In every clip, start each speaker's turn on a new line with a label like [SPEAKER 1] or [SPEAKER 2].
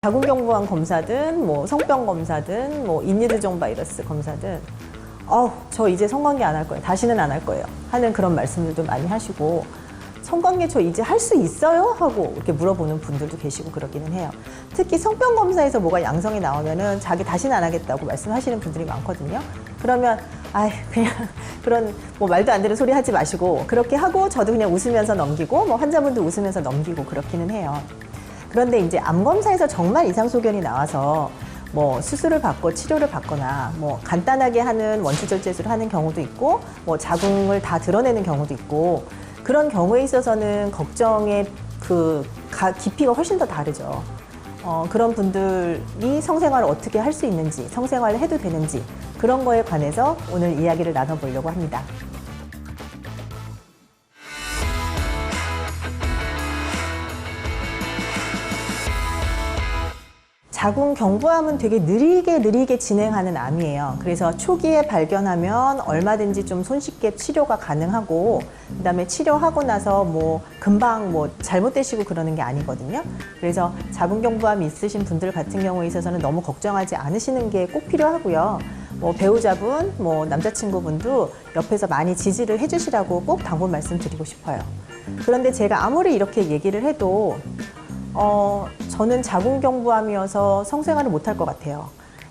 [SPEAKER 1] 자궁경부암 검사든 뭐 성병 검사든 뭐 인유두종 바이러스 검사든 저 이제 성관계 안 할 거예요. 다시는 안 할 거예요. 하는 그런 말씀들도 많이 하시고 성관계 저 이제 할 수 있어요? 하고 이렇게 물어보는 분들도 계시고 그러기는 해요. 특히 성병 검사에서 뭐가 양성이 나오면은 자기 다시는 안 하겠다고 말씀하시는 분들이 많거든요. 그러면 그냥 그런 뭐 말도 안 되는 소리 하지 마시고 그렇게 하고 저도 그냥 웃으면서 넘기고 뭐 환자분도 웃으면서 넘기고 그렇기는 해요. 그런데 이제 암 검사에서 정말 이상 소견이 나와서 뭐 수술을 받고 치료를 받거나 뭐 간단하게 하는 원추절제술을 하는 경우도 있고 뭐 자궁을 다 드러내는 경우도 있고 그런 경우에 있어서는 걱정의 깊이가 훨씬 더 다르죠. 그런 분들이 성생활을 어떻게 할 수 있는지, 성생활을 해도 되는지 그런 거에 관해서 오늘 이야기를 나눠보려고 합니다. 자궁경부암은 되게 느리게 진행하는 암이에요. 그래서 초기에 발견하면 얼마든지 좀 손쉽게 치료가 가능하고 그다음에 치료하고 나서 뭐 금방 뭐 잘못되시고 그러는 게 아니거든요. 그래서 자궁경부암 있으신 분들 같은 경우에 있어서는 너무 걱정하지 않으시는 게 꼭 필요하고요. 뭐 배우자분, 뭐 남자친구분도 옆에서 많이 지지를 해주시라고 꼭 당부 말씀드리고 싶어요. 그런데 제가 아무리 이렇게 얘기를 해도 저는 자궁경부암이어서 성생활을 못할 것 같아요.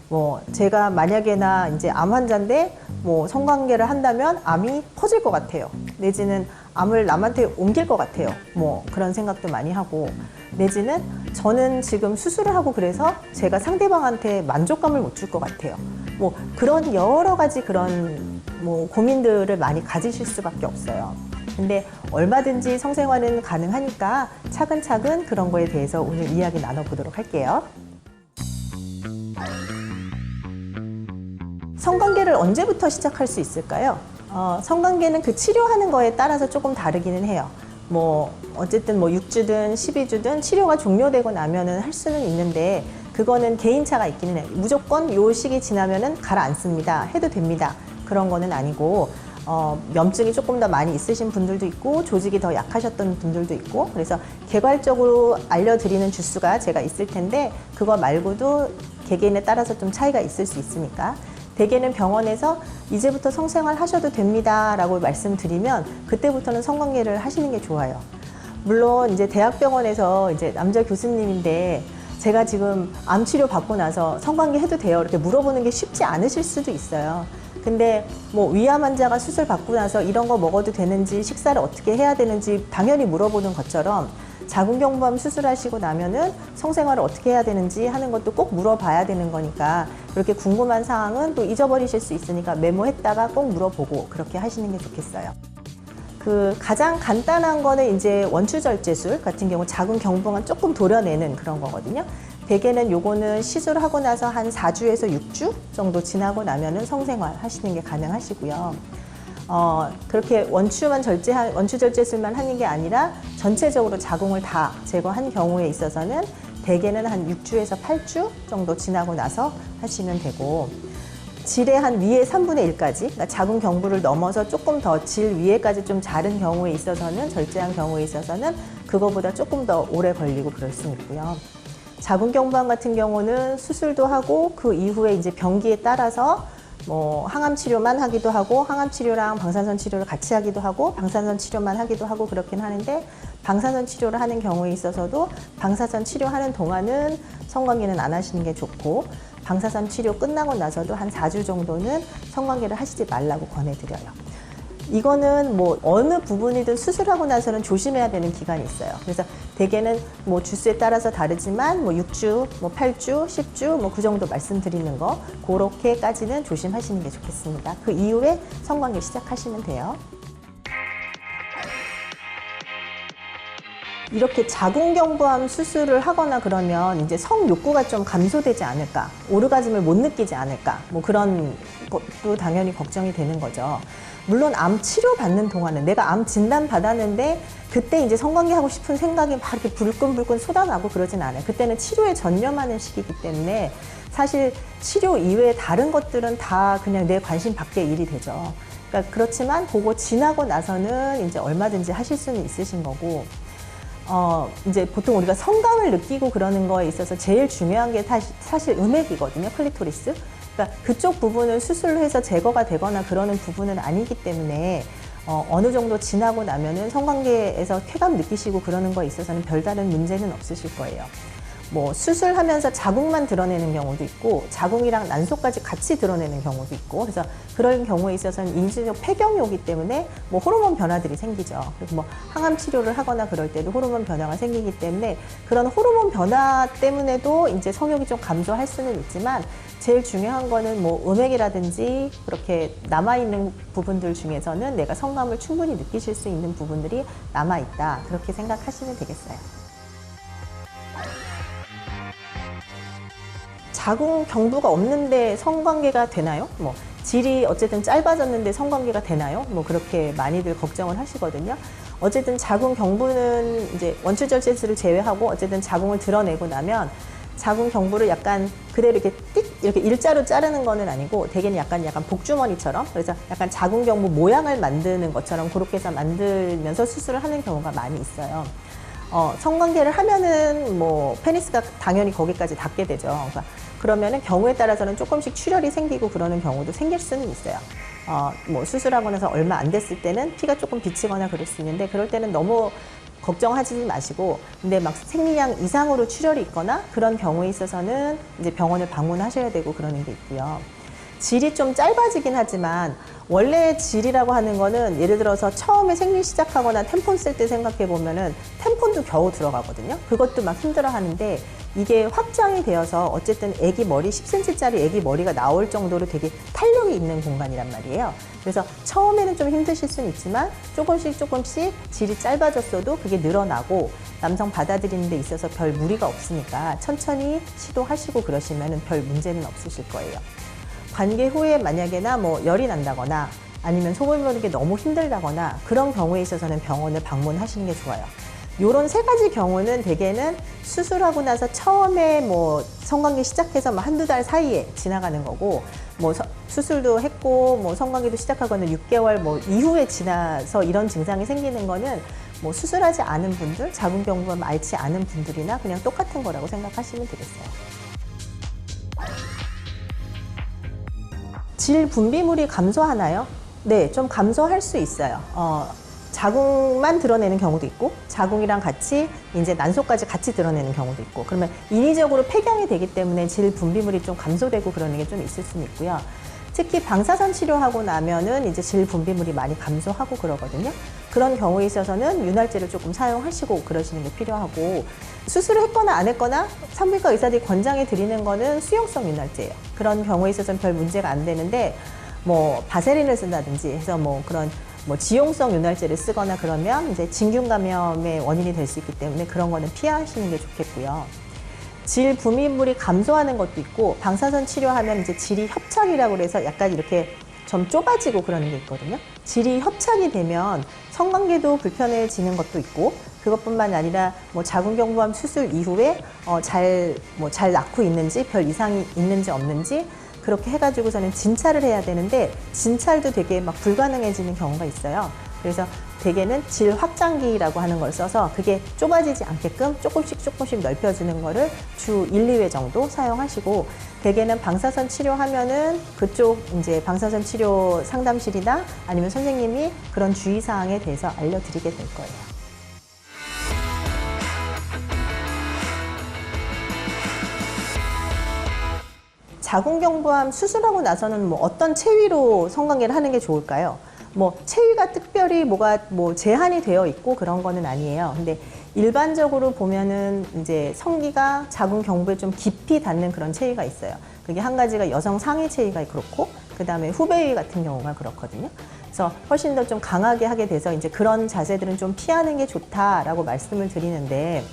[SPEAKER 1] 뭐 제가 만약에나 이제 암 환자인데 뭐 성관계를 한다면 암이 퍼질 것 같아요. 내지는 암을 남한테 옮길 것 같아요. 뭐 그런 생각도 많이 하고 내지는 저는 지금 수술을 하고 그래서 제가 상대방한테 만족감을 못 줄 것 같아요. 뭐 그런 여러 가지 그런 뭐 고민들을 많이 가지실 수밖에 없어요. 근데 얼마든지 성생활은 가능하니까 차근차근 그런 거에 대해서 오늘 이야기 나눠보도록 할게요. 성관계를 언제부터 시작할 수 있을까요? 성관계는 그 치료하는 거에 따라서 조금 다르기는 해요. 뭐 어쨌든 뭐 6주든 12주든 치료가 종료되고 나면은 할 수는 있는데 그거는 개인차가 있기는 해요. 무조건 요 시기 지나면은 가라앉습니다. 해도 됩니다. 그런 거는 아니고 염증이 조금 더 많이 있으신 분들도 있고 조직이 더 약하셨던 분들도 있고 그래서 개괄적으로 알려드리는 주수가 제가 있을 텐데 그거 말고도 개개인에 따라서 좀 차이가 있을 수 있으니까 대개는 병원에서 이제부터 성생활 하셔도 됩니다 라고 말씀드리면 그때부터는 성관계를 하시는 게 좋아요. 물론 이제 대학병원에서 이제 남자 교수님인데 제가 지금 암 치료 받고 나서 성관계 해도 돼요 이렇게 물어보는 게 쉽지 않으실 수도 있어요. 근데 뭐 위암 환자가 수술 받고 나서 이런 거 먹어도 되는지 식사를 어떻게 해야 되는지 당연히 물어보는 것처럼 자궁경부암 수술하시고 나면은 성생활을 어떻게 해야 되는지 하는 것도 꼭 물어봐야 되는 거니까 그렇게 궁금한 사항은 또 잊어버리실 수 있으니까 메모했다가 꼭 물어보고 그렇게 하시는 게 좋겠어요. 가장 간단한 거는 이제 원추절제술 같은 경우 자궁경부암 조금 도려내는 그런 거거든요. 대개는 요거는 시술하고 나서 한 4주에서 6주 정도 지나고 나면은 성생활 하시는 게 가능하시고요. 그렇게 원추절제술만 하는 게 아니라 전체적으로 자궁을 다 제거한 경우에 있어서는 대개는 한 6주에서 8주 정도 지나고 나서 하시면 되고 질의 한 위에 3분의 1까지 그러니까 자궁경부를 넘어서 조금 더 질 위에까지 좀 자른 경우에 있어서는 절제한 경우에 있어서는 그거보다 조금 더 오래 걸리고 그럴 수 있고요. 자궁경부암 같은 경우는 수술도 하고 그 이후에 이제 병기에 따라서 뭐 항암 치료만 하기도 하고 항암 치료랑 방사선 치료를 같이 하기도 하고 방사선 치료만 하기도 하고 그렇긴 하는데 방사선 치료를 하는 경우에 있어서도 방사선 치료하는 동안은 성관계는 안 하시는 게 좋고 방사선 치료 끝나고 나서도 한 4주 정도는 성관계를 하시지 말라고 권해드려요. 이거는 뭐 어느 부분이든 수술하고 나서는 조심해야 되는 기간이 있어요. 그래서 대개는 뭐 주수에 따라서 다르지만 뭐 6주, 뭐 8주, 10주 뭐 그 정도 말씀드리는 거 그렇게까지는 조심하시는 게 좋겠습니다. 그 이후에 성관계 시작하시면 돼요. 이렇게 자궁경부암 수술을 하거나 그러면 이제 성욕구가 좀 감소되지 않을까, 오르가즘을 못 느끼지 않을까, 뭐 그런 것도 당연히 걱정이 되는 거죠. 물론 암 치료 받는 동안은 내가 암 진단 받았는데 그때 이제 성관계 하고 싶은 생각이 막 이렇게 불끈불끈 쏟아나고 그러진 않아요. 그때는 치료에 전념하는 시기이기 때문에 사실 치료 이외에 다른 것들은 다 그냥 내 관심 밖의 일이 되죠. 그러니까 그렇지만 그거 지나고 나서는 이제 얼마든지 하실 수는 있으신 거고 이제 보통 우리가 성감을 느끼고 그러는 거에 있어서 제일 중요한 게 사실 음액이거든요, 클리토리스. 그러니까 그쪽 부분을 수술로 해서 제거가 되거나 그러는 부분은 아니기 때문에 어느 정도 지나고 나면은 성관계에서 쾌감 느끼시고 그러는 거에 있어서는 별다른 문제는 없으실 거예요. 뭐 수술하면서 자궁만 드러내는 경우도 있고 자궁이랑 난소까지 같이 드러내는 경우도 있고, 그래서 그런 경우에 있어서는 인지적 폐경이 오기 때문에 뭐 호르몬 변화들이 생기죠. 그리고 뭐 항암 치료를 하거나 그럴 때도 호르몬 변화가 생기기 때문에 그런 호르몬 변화 때문에도 이제 성욕이 좀 감소할 수는 있지만, 제일 중요한 거는 뭐 음액이라든지 그렇게 남아있는 부분들 중에서는 내가 성감을 충분히 느끼실 수 있는 부분들이 남아있다, 그렇게 생각하시면 되겠어요. 자궁 경부가 없는데 성관계가 되나요? 뭐 질이 어쨌든 짧아졌는데 성관계가 되나요? 뭐 그렇게 많이들 걱정을 하시거든요. 어쨌든 자궁 경부는 이제 원추절제술을 제외하고 어쨌든 자궁을 드러내고 나면 자궁 경부를 약간 그대로 이렇게 띡 이렇게 일자로 자르는 거는 아니고 대개는 약간 복주머니처럼, 그래서 약간 자궁 경부 모양을 만드는 것처럼 그렇게 해서 만들면서 수술을 하는 경우가 많이 있어요. 성관계를 하면은 뭐 페니스가 당연히 거기까지 닿게 되죠. 그러니까 그러면은 경우에 따라서는 조금씩 출혈이 생기고 그러는 경우도 생길 수는 있어요. 뭐 수술하고 나서 얼마 안 됐을 때는 피가 조금 비치거나 그럴 수 있는데, 그럴 때는 너무 걱정하지 마시고, 근데 막 생리량 이상으로 출혈이 있거나 그런 경우에 있어서는 이제 병원을 방문하셔야 되고 그러는 게 있고요. 질이 좀 짧아지긴 하지만 원래 질이라고 하는 거는 예를 들어서 처음에 생리 시작하거나 템폰 쓸 때 생각해 보면은 템폰도 겨우 들어가거든요. 그것도 막 힘들어 하는데 이게 확장이 되어서 어쨌든 아기 머리 10cm짜리 아기 머리가 나올 정도로 되게 탄력이 있는 공간이란 말이에요. 그래서 처음에는 좀 힘드실 수는 있지만 조금씩 질이 짧아졌어도 그게 늘어나고 남성 받아들이는 데 있어서 별 무리가 없으니까 천천히 시도하시고 그러시면은 별 문제는 없으실 거예요. 관계 후에 만약에나 뭐 열이 난다거나 아니면 소변 보는 게 너무 힘들다거나 그런 경우에 있어서는 병원을 방문하시는 게 좋아요. 요런 세 가지 경우는 대개는 수술하고 나서 처음에 뭐 성관계 시작해서 뭐 한두 달 사이에 지나가는 거고, 뭐 수술도 했고 뭐 성관계도 시작하거나 6개월 뭐 이후에 지나서 이런 증상이 생기는 거는 뭐 수술하지 않은 분들, 자궁 경부암 앓지 않은 분들이나 그냥 똑같은 거라고 생각하시면 되겠어요. 질 분비물이 감소하나요? 네, 좀 감소할 수 있어요. 자궁만 드러내는 경우도 있고 자궁이랑 같이 이제 난소까지 같이 드러내는 경우도 있고, 그러면 인위적으로 폐경이 되기 때문에 질 분비물이 좀 감소되고 그러는 게 좀 있을 수는 있고요. 특히 방사선 치료하고 나면은 이제 질 분비물이 많이 감소하고 그러거든요. 그런 경우에 있어서는 윤활제를 조금 사용하시고 그러시는 게 필요하고, 수술을 했거나 안 했거나 산부인과 의사들이 권장해 드리는 거는 수용성 윤활제예요. 그런 경우에 있어서는 별 문제가 안 되는데, 뭐 바세린을 쓴다든지 해서 뭐 그런 뭐 지용성 윤활제를 쓰거나 그러면 이제 진균 감염의 원인이 될 수 있기 때문에 그런 거는 피하시는 게 좋겠고요. 질 분비물이 감소하는 것도 있고, 방사선 치료하면 이제 질이 협착이라고 그래서 약간 이렇게 좀 좁아지고 그러는 게 있거든요. 질이 협착이 되면 성관계도 불편해지는 것도 있고, 그것뿐만 아니라 뭐 자궁경부암 수술 이후에 잘 낳고 있는지 별 이상이 있는지 없는지 그렇게 해가지고서는 진찰을 해야 되는데 진찰도 되게 막 불가능해지는 경우가 있어요. 그래서 대개는 질 확장기라고 하는 걸 써서 그게 좁아지지 않게끔 조금씩 넓혀주는 거를 주 1, 2회 정도 사용하시고, 대개는 방사선 치료하면은 그쪽 이제 방사선 치료 상담실이나 아니면 선생님이 그런 주의사항에 대해서 알려드리게 될 거예요. 자궁경부암 수술하고 나서는 뭐 어떤 체위로 성관계를 하는 게 좋을까요? 뭐 체위가 특별히 뭐가 뭐 제한이 되어 있고 그런 거는 아니에요. 근데 일반적으로 보면은 이제 성기가 자궁 경부에 좀 깊이 닿는 그런 체위가 있어요. 그게 한 가지가 여성 상위 체위가 그렇고, 그 다음에 후배위 같은 경우가 그렇거든요. 그래서 훨씬 더 좀 강하게 하게 돼서 이제 그런 자세들은 좀 피하는 게 좋다라고 말씀을 드리는데,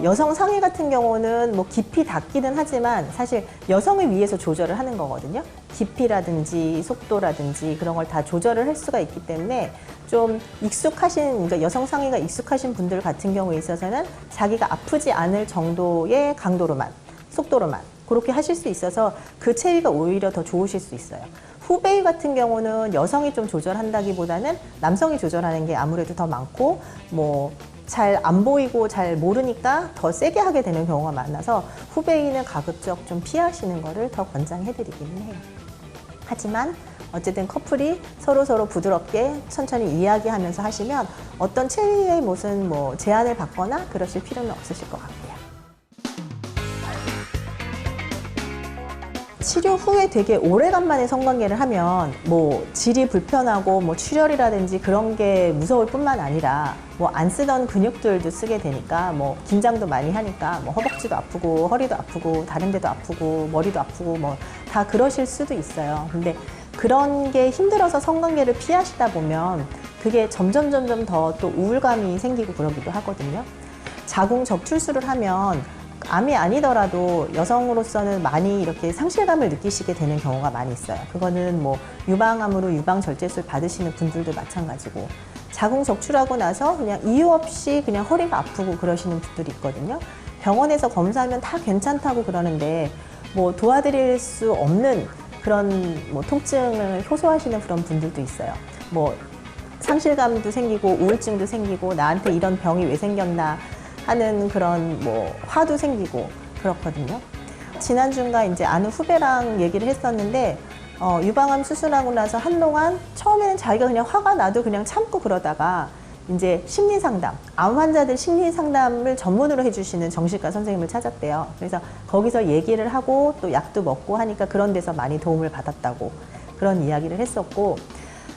[SPEAKER 1] 여성 상위 같은 경우는 뭐 깊이 닿기는 하지만 사실 여성을 위해서 조절을 하는 거거든요. 깊이라든지 속도라든지 그런 걸 다 조절을 할 수가 있기 때문에 좀 익숙하신, 그러니까 여성 상위가 익숙하신 분들 같은 경우에 있어서는 자기가 아프지 않을 정도의 강도로만, 속도로만 그렇게 하실 수 있어서 그 체위가 오히려 더 좋으실 수 있어요. 후베이 같은 경우는 여성이 좀 조절한다기보다는 남성이 조절하는 게 아무래도 더 많고, 뭐 잘 안 보이고 잘 모르니까 더 세게 하게 되는 경우가 많아서 후배인을 가급적 좀 피하시는 거를 더 권장해드리기는 해요. 하지만 어쨌든 커플이 서로 부드럽게 천천히 이야기하면서 하시면 어떤 체위의 무슨 뭐 제한을 받거나 그러실 필요는 없으실 것 같고요. 치료 후에 되게 오래간만에 성관계를 하면 뭐 질이 불편하고 뭐 출혈이라든지 그런 게 무서울 뿐만 아니라 뭐 안 쓰던 근육들도 쓰게 되니까 뭐 긴장도 많이 하니까 뭐 허벅지도 아프고 허리도 아프고 다른 데도 아프고 머리도 아프고 뭐 다 그러실 수도 있어요. 근데 그런 게 힘들어서 성관계를 피하시다 보면 그게 점점 더 또 우울감이 생기고 그러기도 하거든요. 자궁 적출술을 하면 암이 아니더라도 여성으로서는 많이 이렇게 상실감을 느끼시게 되는 경우가 많이 있어요. 그거는 뭐 유방암으로 유방절제술 받으시는 분들도 마찬가지고, 자궁 적출하고 나서 그냥 이유 없이 그냥 허리가 아프고 그러시는 분들이 있거든요. 병원에서 검사하면 다 괜찮다고 그러는데 뭐 도와드릴 수 없는 그런 뭐 통증을 호소하시는 그런 분들도 있어요. 뭐 상실감도 생기고 우울증도 생기고 나한테 이런 병이 왜 생겼나 하는 그런 뭐 화도 생기고 그렇거든요. 지난주인가 이제 아는 후배랑 얘기를 했었는데 유방암 수술하고 나서 한동안 처음에는 자기가 그냥 화가 나도 그냥 참고 그러다가 이제 심리상담, 암 환자들 심리상담을 전문으로 해주시는 정신과 선생님을 찾았대요. 그래서 거기서 얘기를 하고 또 약도 먹고 하니까 그런 데서 많이 도움을 받았다고 그런 이야기를 했었고,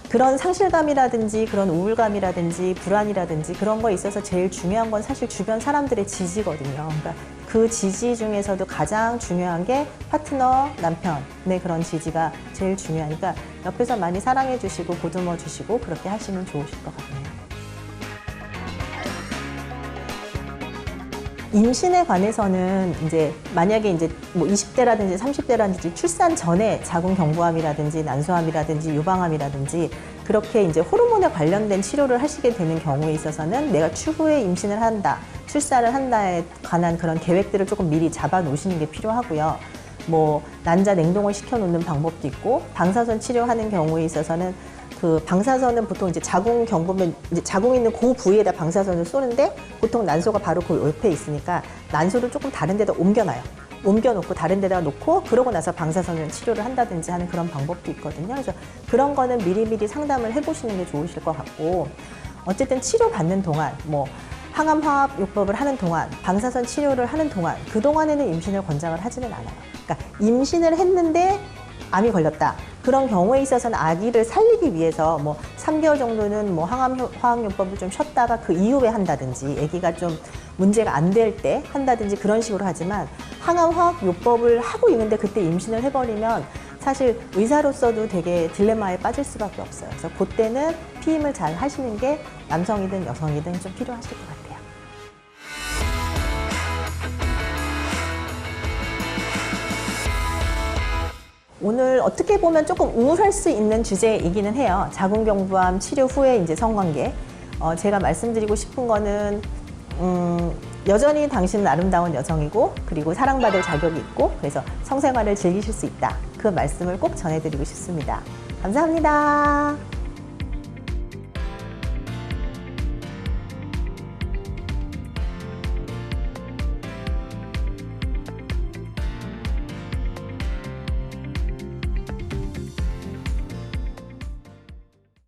[SPEAKER 1] 그런 상실감이라든지 그런 우울감이라든지 불안이라든지 그런 거에 있어서 제일 중요한 건 사실 주변 사람들의 지지거든요. 그러니까 그 지지 중에서도 가장 중요한 게 파트너, 남편의 그런 지지가 제일 중요하니까 옆에서 많이 사랑해 주시고 보듬어 주시고 그렇게 하시면 좋으실 것 같네요. 임신에 관해서는 이제 만약에 이제 뭐 20대라든지 30대라든지 출산 전에 자궁 경부암이라든지 난소암이라든지 유방암이라든지 그렇게 이제 호르몬에 관련된 치료를 하시게 되는 경우에 있어서는 내가 추후에 임신을 한다, 출산을 한다에 관한 그런 계획들을 조금 미리 잡아 놓으시는 게 필요하고요. 뭐 난자 냉동을 시켜 놓는 방법도 있고, 방사선 치료하는 경우에 있어서는 그 방사선은 보통 이제 자궁 경부면 이제 자궁 있는 그 부위에다 방사선을 쏘는데 보통 난소가 바로 그 옆에 있으니까 난소를 조금 다른 데다 옮겨놔요. 옮겨놓고 다른 데다 놓고 그러고 나서 방사선을 치료를 한다든지 하는 그런 방법도 있거든요. 그래서 그런 거는 미리미리 상담을 해보시는 게 좋으실 것 같고, 어쨌든 치료받는 동안 뭐 항암 화학 요법을 하는 동안 방사선 치료를 하는 동안 그동안에는 임신을 권장을 하지는 않아요. 그러니까 임신을 했는데 암이 걸렸다. 그런 경우에 있어서는 아기를 살리기 위해서 뭐 3개월 정도는 뭐 항암 화학요법을 좀 쉬었다가 그 이후에 한다든지, 아기가 좀 문제가 안 될 때 한다든지 그런 식으로 하지만, 항암 화학요법을 하고 있는데 그때 임신을 해버리면 사실 의사로서도 되게 딜레마에 빠질 수밖에 없어요. 그래서 그때는 피임을 잘 하시는 게 남성이든 여성이든 좀 필요하실 것 같아요. 오늘 어떻게 보면 조금 우울할 수 있는 주제이기는 해요. 자궁경부암 치료 후에 이제 성관계. 제가 말씀드리고 싶은 거는 여전히 당신은 아름다운 여성이고, 그리고 사랑받을 자격이 있고, 그래서 성생활을 즐기실 수 있다. 그 말씀을 꼭 전해드리고 싶습니다. 감사합니다.